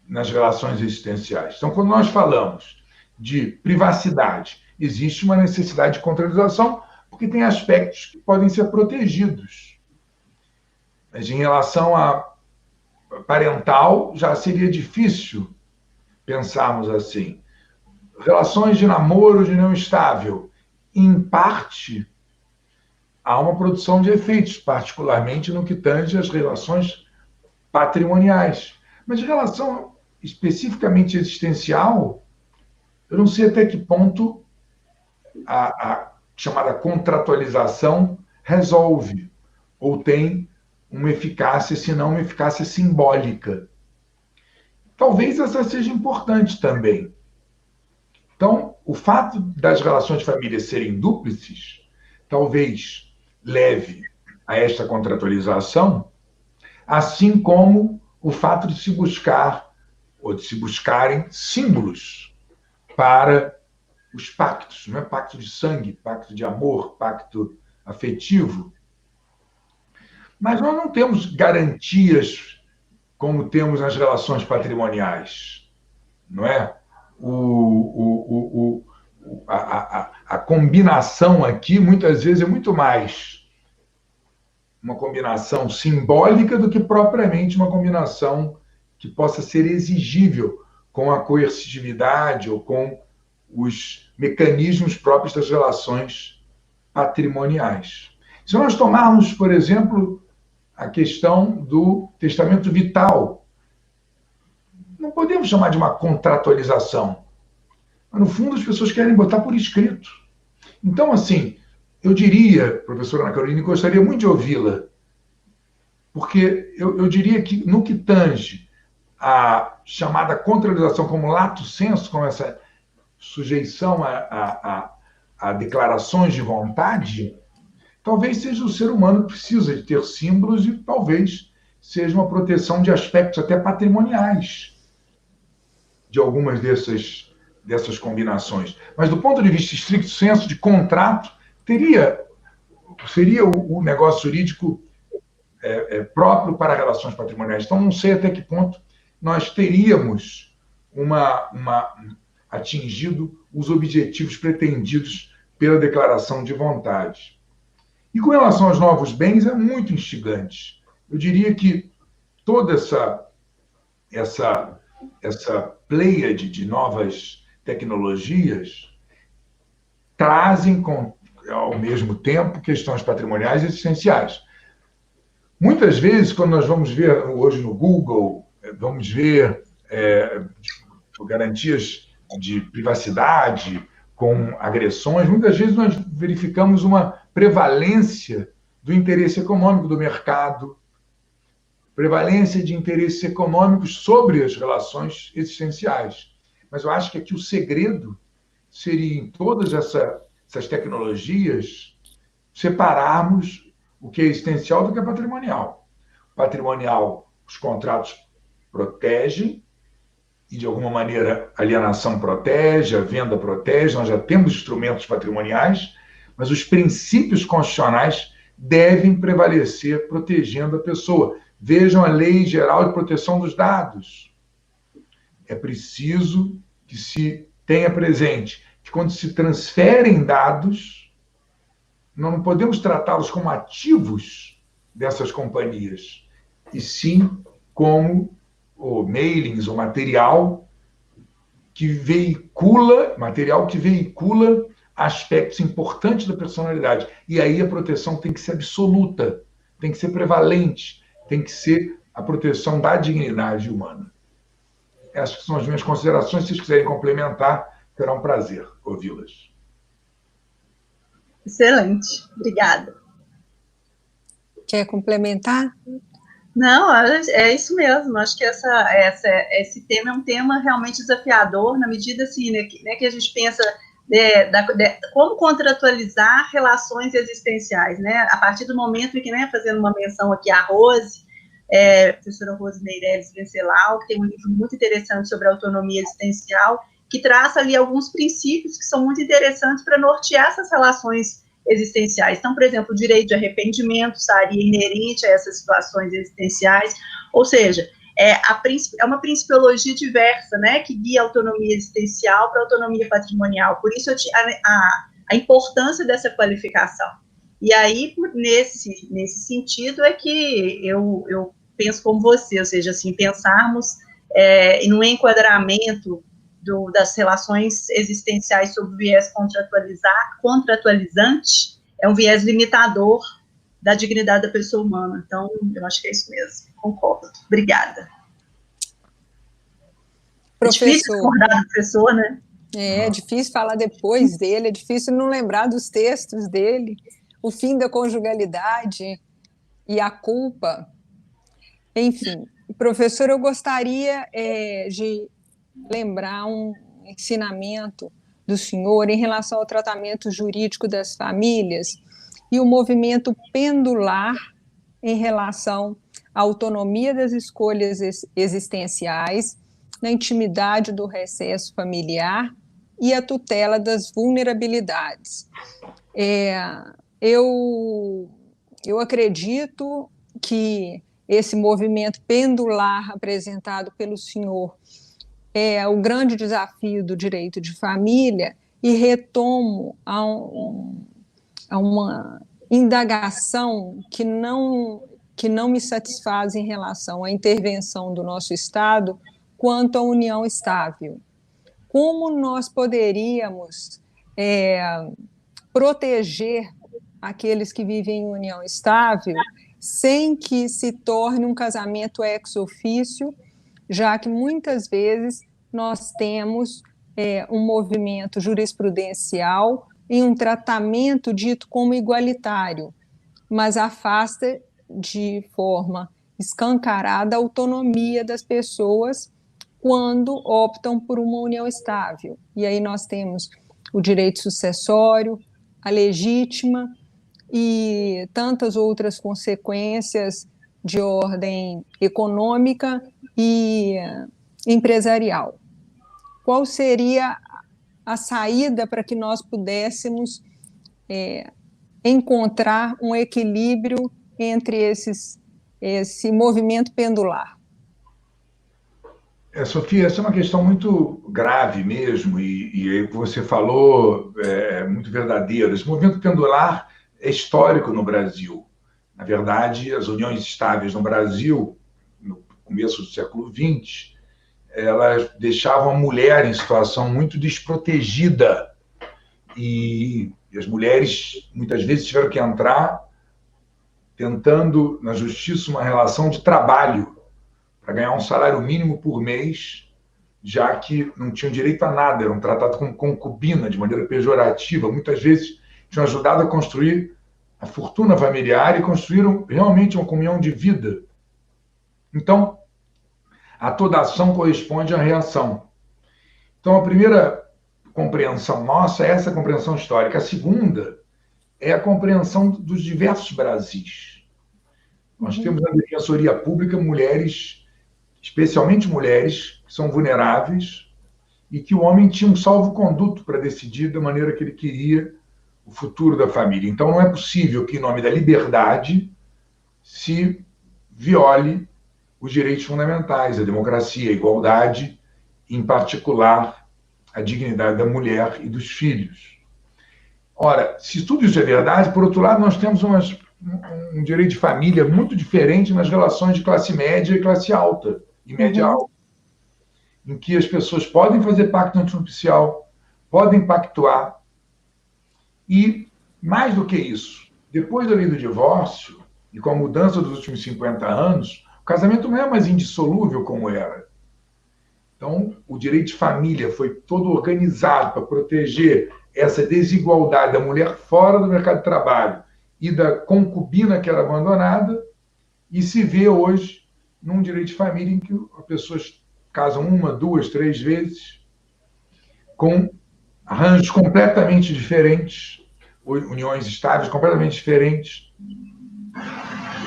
nas relações existenciais. Então, quando nós falamos de privacidade, existe uma necessidade de contratualização, porque tem aspectos que podem ser protegidos. Mas em relação a parental, já seria difícil pensarmos assim. Relações de namoro de não estável, em parte, há uma produção de efeitos, particularmente no que tange às relações patrimoniais. Mas em relação especificamente existencial, eu não sei até que ponto a chamada contratualização resolve ou tem uma eficácia, se não uma eficácia simbólica. Talvez essa seja importante também. Então, o fato das relações de família serem dúplices, talvez leve a esta contratualização, assim como o fato de se buscar, ou de se buscarem símbolos para os pactos, não é? Pacto de sangue, pacto de amor, pacto afetivo. Mas nós não temos garantias como temos nas relações patrimoniais, não é? A combinação aqui, muitas vezes, é muito mais uma combinação simbólica do que propriamente uma combinação que possa ser exigível com a coercitividade ou com os mecanismos próprios das relações patrimoniais. Se nós tomarmos, por exemplo, a questão do testamento vital, não podemos chamar de uma contratualização. Mas, no fundo, as pessoas querem botar por escrito. Então, assim, eu diria, professora Ana Carolina, gostaria muito de ouvi-la, porque eu diria que, no que tange a chamada contratualização como lato sensu, como essa sujeição a declarações de vontade, talvez seja o ser humano que precisa de ter símbolos e talvez seja uma proteção de aspectos até patrimoniais de algumas dessas combinações. Mas, do ponto de vista estricto sensu de contrato, seria o negócio jurídico próprio para relações patrimoniais. Então, não sei até que ponto nós teríamos atingido os objetivos pretendidos pela declaração de vontade. E com relação aos novos bens, é muito instigante. Eu diria que toda essa pleiade de novas tecnologias trazem, ao mesmo tempo, questões patrimoniais existenciais. Muitas vezes, quando nós vamos ver hoje no Google, vamos ver garantias de privacidade com agressões, muitas vezes nós verificamos uma prevalência do interesse econômico do mercado, prevalência de interesses econômicos sobre as relações existenciais. Mas eu acho que aqui o segredo seria, em todas essas tecnologias, separarmos o que é existencial do que é patrimonial. Patrimonial, os contratos protegem, e, de alguma maneira, a alienação protege, a venda protege, nós já temos instrumentos patrimoniais, mas os princípios constitucionais devem prevalecer protegendo a pessoa. Vejam a Lei Geral de Proteção dos Dados. É preciso que se tenha presente que, quando se transferem dados, nós não podemos tratá-los como ativos dessas companhias, e sim como mailings, ou material que veicula aspectos importantes da personalidade. E aí a proteção tem que ser absoluta, tem que ser prevalente, tem que ser a proteção da dignidade humana. Essas são as minhas considerações. Se vocês quiserem complementar, será um prazer ouvi-las. Excelente, obrigada. Quer complementar? Não, é isso mesmo. Acho que esse tema é um tema realmente desafiador, na medida assim, né, que a gente pensa como contratualizar relações existenciais, né? A partir do momento em que, né, fazendo uma menção aqui à Rose, professora Rose Meirelles Venceslau, que tem um livro muito interessante sobre autonomia existencial, que traça ali alguns princípios que são muito interessantes para nortear essas relações existenciais. Então, por exemplo, o direito de arrependimento estaria inerente a essas situações existenciais, ou seja, é uma principiologia diversa, né, que guia a autonomia existencial para a autonomia patrimonial. Por isso, a importância dessa qualificação. E aí, nesse sentido, é que eu penso como você, ou seja, assim, pensarmos em um enquadramento das relações existenciais sob o viés contratualizante, é um viés limitador da dignidade da pessoa humana. Então, eu acho que é isso mesmo, concordo. Obrigada. Professor, é difícil acordar do professor, né? É difícil falar depois dele, é difícil não lembrar dos textos dele, o fim da conjugalidade e a culpa. Enfim, professor, eu gostaria de lembrar um ensinamento do senhor em relação ao tratamento jurídico das famílias e o movimento pendular em relação à autonomia das escolhas existenciais, na intimidade do recesso familiar e a tutela das vulnerabilidades. Eu acredito que esse movimento pendular apresentado pelo senhor é o grande desafio do direito de família, e retomo a uma indagação que não me satisfaz em relação à intervenção do nosso Estado quanto à união estável. Como nós poderíamos proteger aqueles que vivem em união estável sem que se torne um casamento ex officio, já que muitas vezes nós temos um movimento jurisprudencial em um tratamento dito como igualitário, mas afasta de forma escancarada a autonomia das pessoas quando optam por uma união estável. E aí nós temos o direito sucessório, a legítima e tantas outras consequências de ordem econômica e empresarial. Qual seria a saída para que nós pudéssemos encontrar um equilíbrio entre esse movimento pendular? Sofia, essa é uma questão muito grave mesmo, e o que você falou é muito verdadeiro. Esse movimento pendular é histórico no Brasil. Na verdade, as uniões estáveis no Brasil, no começo do século XX, elas deixavam a mulher em situação muito desprotegida. E as mulheres, muitas vezes, tiveram que entrar tentando, na justiça, uma relação de trabalho para ganhar um salário mínimo por mês, já que não tinham direito a nada, eram tratados como concubina, de maneira pejorativa. Muitas vezes tinham ajudado a construir a fortuna familiar e construíram realmente uma comunhão de vida. Então, a toda ação corresponde à reação. Então, a primeira compreensão nossa é essa compreensão histórica. A segunda é a compreensão dos diversos Brasis. Nós temos na Defensoria Pública mulheres, especialmente mulheres, que são vulneráveis e que o homem tinha um salvo-conduto para decidir da maneira que ele queria o futuro da família. Então, não é possível que, em nome da liberdade, se viole os direitos fundamentais, a democracia, a igualdade, em particular, a dignidade da mulher e dos filhos. Ora, se tudo isso é verdade, por outro lado, nós temos um direito de família muito diferente nas relações de classe média e classe alta, e média alta, em que as pessoas podem fazer pacto antinupcial, podem pactuar, e, mais do que isso, depois da lei do divórcio, e com a mudança dos últimos 50 anos, o casamento não é mais indissolúvel como era. Então, o direito de família foi todo organizado para proteger essa desigualdade da mulher fora do mercado de trabalho e da concubina que era abandonada, e se vê hoje num direito de família em que as pessoas casam 1, 2, 3 vezes, com arranjos completamente diferentes, uniões estáveis completamente diferentes.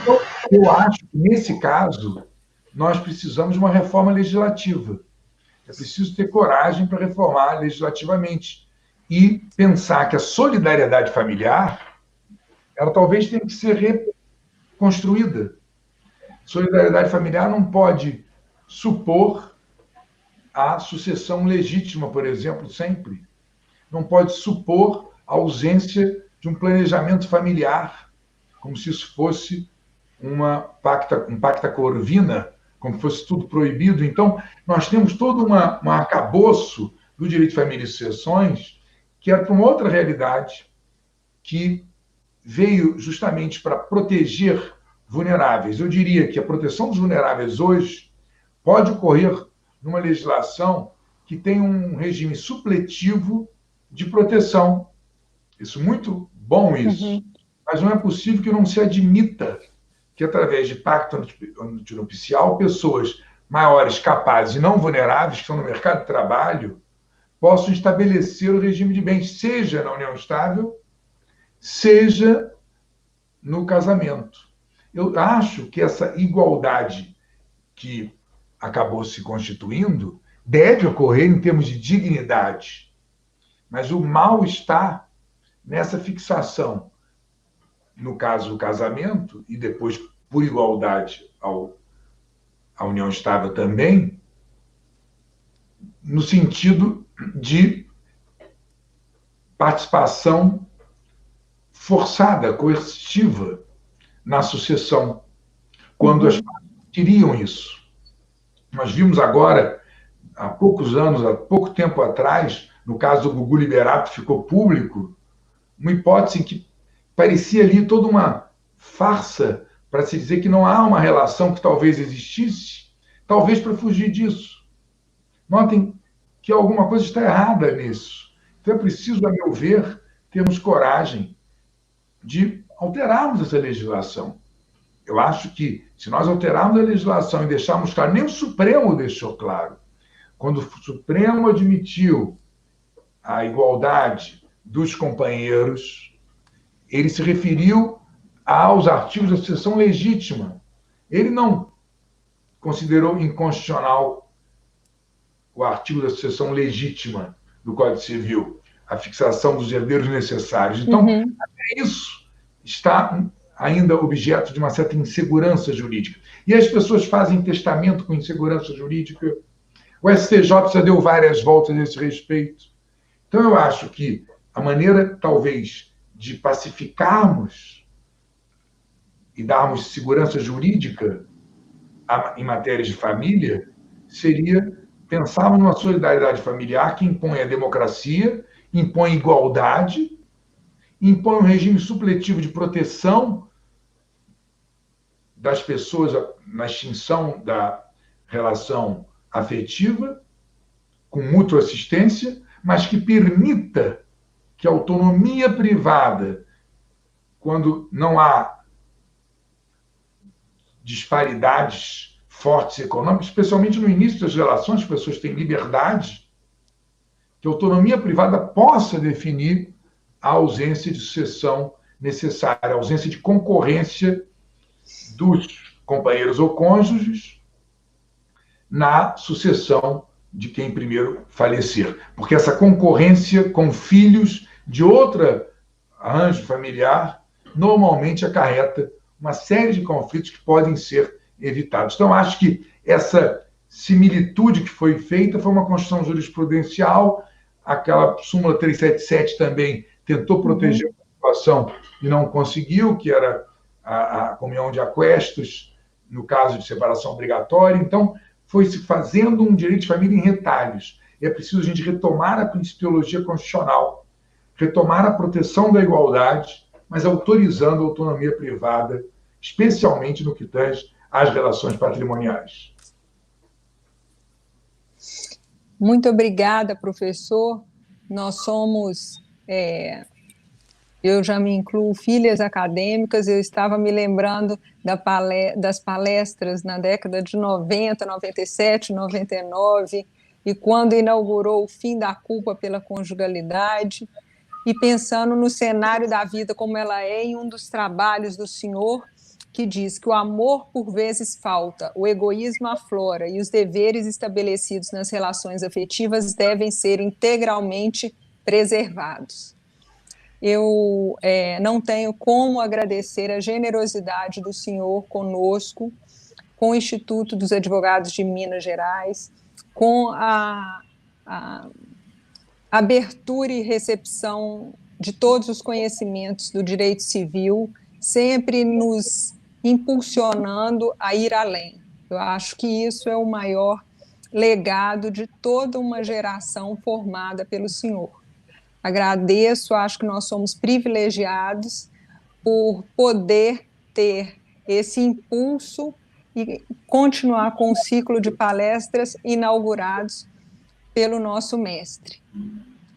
Então, eu acho que, nesse caso, nós precisamos de uma reforma legislativa. É preciso ter coragem para reformar legislativamente e pensar que a solidariedade familiar, ela talvez tenha que ser reconstruída. Solidariedade familiar não pode supor a sucessão legítima, por exemplo, sempre. Não pode supor a ausência de um planejamento familiar, como se isso fosse um pacta corvina, como se fosse tudo proibido. Então, nós temos todo um arcabouço do direito de família e sucessões que era para uma outra realidade, que veio justamente para proteger vulneráveis. Eu diria que a proteção dos vulneráveis hoje pode ocorrer numa legislação que tem um regime supletivo de proteção. Isso, muito bom isso. Mas não é possível que não se admita que, através de pacto antinupcial, pessoas maiores, capazes e não vulneráveis, que estão no mercado de trabalho, possam estabelecer o regime de bens, seja na união estável, seja no casamento. Eu acho que essa igualdade que acabou se constituindo deve ocorrer em termos de dignidade, mas o mal está nessa fixação, no caso do casamento, e depois, por igualdade, à união estável também, no sentido de participação forçada, coercitiva na sucessão, quando as partes queriam isso. Nós vimos agora, há poucos anos, há pouco tempo atrás, no caso do Gugu Liberato, ficou público, uma hipótese em que parecia ali toda uma farsa para se dizer que não há uma relação que talvez existisse, talvez para fugir disso. Notem que alguma coisa está errada nisso. Então é preciso, a meu ver, termos coragem de alterarmos essa legislação. Eu acho que, se nós alterarmos a legislação e deixarmos claro, nem o Supremo deixou claro, quando o Supremo admitiu a igualdade dos companheiros, ele se referiu aos artigos da sucessão legítima. Ele não considerou inconstitucional o artigo da sucessão legítima do Código Civil, a fixação dos herdeiros necessários. Então, isso está ainda objeto de uma certa insegurança jurídica. E as pessoas fazem testamento com insegurança jurídica, O STJ já deu várias voltas a esse respeito. Então, eu acho que a maneira, talvez, de pacificarmos e darmos segurança jurídica em matéria de família seria pensarmos numa solidariedade familiar que impõe a democracia, impõe igualdade, impõe um regime supletivo de proteção das pessoas na extinção da relação afetiva, com mútua assistência, mas que permita que a autonomia privada, quando não há disparidades fortes econômicas, especialmente no início das relações, as pessoas têm liberdade, que a autonomia privada possa definir a ausência de sucessão necessária, a ausência de concorrência dos companheiros ou cônjuges na sucessão de quem primeiro falecer. Porque essa concorrência com filhos de outro arranjo familiar normalmente acarreta uma série de conflitos que podem ser evitados. Então, acho que essa similitude que foi feita foi uma construção jurisprudencial, aquela súmula 377 também tentou proteger a população e não conseguiu, que era a comunhão de aquestos, no caso de separação obrigatória. Então, foi se fazendo um direito de família em retalhos. É preciso a gente retomar a principiologia constitucional, retomar a proteção da igualdade, mas autorizando a autonomia privada, especialmente no que tange às relações patrimoniais. Muito obrigada, professor. Nós somos, eu já me incluo, filhas acadêmicas. Eu estava me lembrando das palestras na década de 90, 97, 99, e quando inaugurou o fim da culpa pela conjugalidade, e pensando no cenário da vida como ela é, em um dos trabalhos do senhor, que diz que o amor por vezes falta, o egoísmo aflora e os deveres estabelecidos nas relações afetivas devem ser integralmente preservados. Eu não tenho como agradecer a generosidade do senhor conosco, com o Instituto dos Advogados de Minas Gerais, com a abertura e recepção de todos os conhecimentos do direito civil, sempre nos impulsionando a ir além. Eu acho que isso é o maior legado de toda uma geração formada pelo senhor. Agradeço, acho que nós somos privilegiados por poder ter esse impulso e continuar com o ciclo de palestras inaugurados pelo nosso mestre.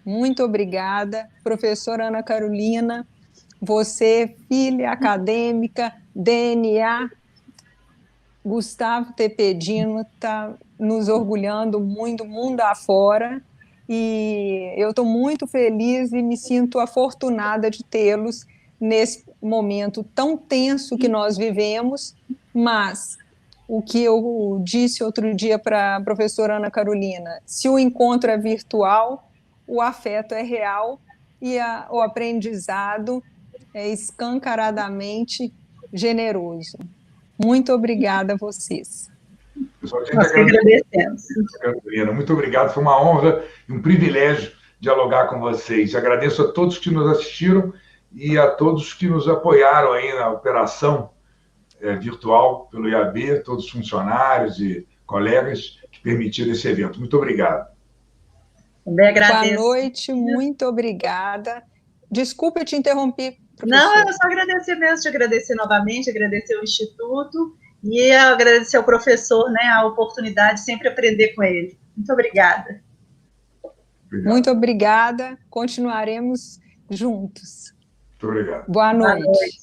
Muito obrigada, professora Ana Carolina. Você, filha acadêmica, DNA, Gustavo Tepedino, está nos orgulhando muito, mundo afora, e eu estou muito feliz e me sinto afortunada de tê-los nesse momento tão tenso que nós vivemos, mas o que eu disse outro dia para a professora Ana Carolina, se o encontro é virtual, o afeto é real e o aprendizado é escancaradamente generoso. Muito obrigada a vocês. Pessoal, nós que agradecemos. Muito obrigado, foi uma honra e um privilégio dialogar com vocês. Agradeço a todos que nos assistiram e a todos que nos apoiaram aí na operação virtual pelo IAB, todos os funcionários e colegas que permitiram esse evento. Muito obrigado. Também agradeço. Boa noite, muito obrigada. Desculpa eu te interromper, professor. Não, eu só agradecer mesmo, te agradecer novamente, agradecer ao Instituto e agradecer ao professor, né, a oportunidade de sempre aprender com ele. Muito obrigada. Muito obrigada. Continuaremos juntos. Muito obrigado. Boa noite. Boa noite.